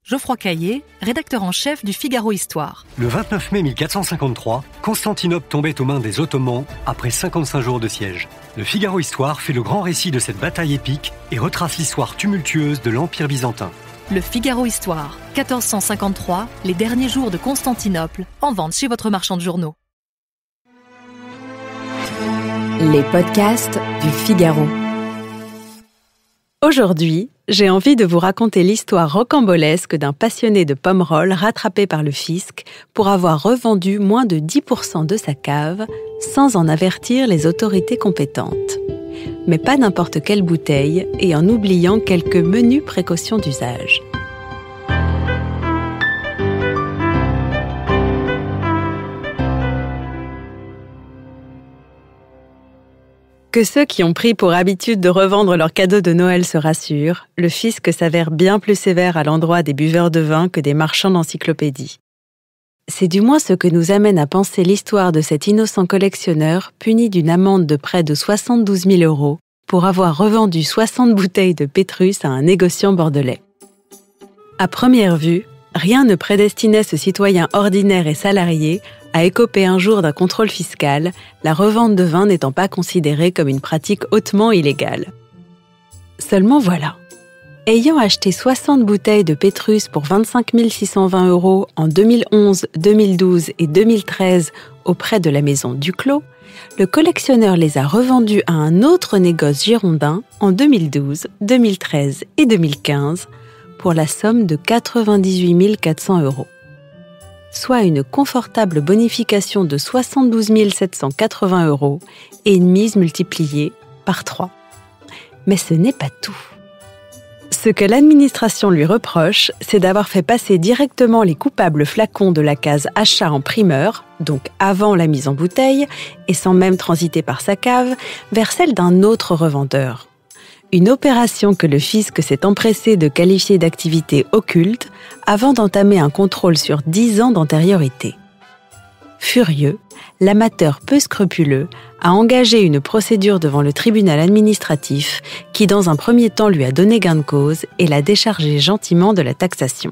Geoffroy Caillé, rédacteur en chef du Figaro Histoire. Le 29 mai 1453, Constantinople tombait aux mains des Ottomans après 55 jours de siège. Le Figaro Histoire fait le grand récit de cette bataille épique et retrace l'histoire tumultueuse de l'Empire byzantin. Le Figaro Histoire, 1453, les derniers jours de Constantinople, en vente chez votre marchand de journaux. Les podcasts du Figaro. Aujourd'hui, j'ai envie de vous raconter l'histoire rocambolesque d'un passionné de pommerolles rattrapé par le fisc pour avoir revendu moins de 10% de sa cave sans en avertir les autorités compétentes. Mais pas n'importe quelle bouteille et en oubliant quelques menues précautions d'usage. Que ceux qui ont pris pour habitude de revendre leurs cadeaux de Noël se rassurent, le fisc s'avère bien plus sévère à l'endroit des buveurs de vin que des marchands d'encyclopédies. C'est du moins ce que nous amène à penser l'histoire de cet innocent collectionneur puni d'une amende de près de 72 000 € pour avoir revendu 60 bouteilles de Pétrus à un négociant bordelais. À première vue, rien ne prédestinait ce citoyen ordinaire et salarié à écoper un jour d'un contrôle fiscal, la revente de vin n'étant pas considérée comme une pratique hautement illégale. Seulement voilà, ayant acheté 60 bouteilles de Pétrus pour 25 620 € en 2011, 2012 et 2013 auprès de la maison Duclos, le collectionneur les a revendues à un autre négoce girondin en 2012, 2013 et 2015 pour la somme de 98 400 €. Soit une confortable bonification de 72 780 € et une mise multipliée par 3. Mais ce n'est pas tout. Ce que l'administration lui reproche, c'est d'avoir fait passer directement les coupables flacons de la case achat en primeur, donc avant la mise en bouteille, et sans même transiter par sa cave, vers celle d'un autre revendeur. Une opération que le fisc s'est empressé de qualifier d'activité occulte avant d'entamer un contrôle sur 10 ans d'antériorité. Furieux, l'amateur peu scrupuleux a engagé une procédure devant le tribunal administratif qui, dans un premier temps, lui a donné gain de cause et l'a déchargé gentiment de la taxation.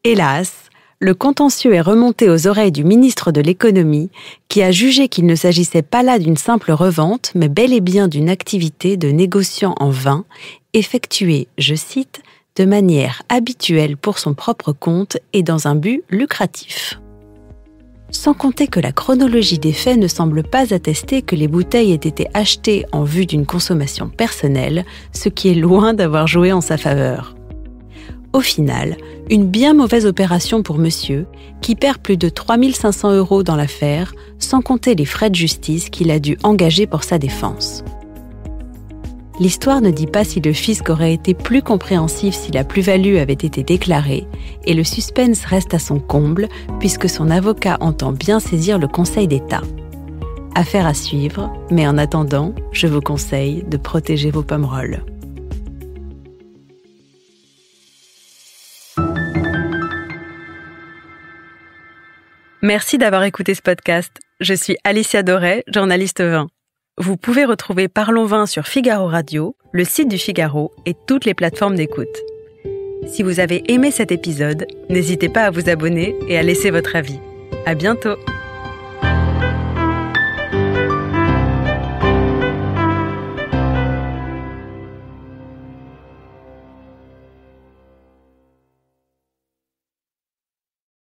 Hélas, le contentieux est remonté aux oreilles du ministre de l'Économie qui a jugé qu'il ne s'agissait pas là d'une simple revente, mais bel et bien d'une activité de négociant en vin, effectuée, je cite, de manière habituelle pour son propre compte et dans un but lucratif. Sans compter que la chronologie des faits ne semble pas attester que les bouteilles aient été achetées en vue d'une consommation personnelle, ce qui est loin d'avoir joué en sa faveur. Au final, une bien mauvaise opération pour monsieur, qui perd plus de 3 500 € dans l'affaire, sans compter les frais de justice qu'il a dû engager pour sa défense. L'histoire ne dit pas si le fisc aurait été plus compréhensif si la plus-value avait été déclarée, et le suspense reste à son comble, puisque son avocat entend bien saisir le Conseil d'État. Affaire à suivre, mais en attendant, je vous conseille de protéger vos pommerolles. Merci d'avoir écouté ce podcast. Je suis Alicia Doré, journaliste vin. Vous pouvez retrouver Parlons Vin sur Figaro Radio, le site du Figaro et toutes les plateformes d'écoute. Si vous avez aimé cet épisode, n'hésitez pas à vous abonner et à laisser votre avis. À bientôt!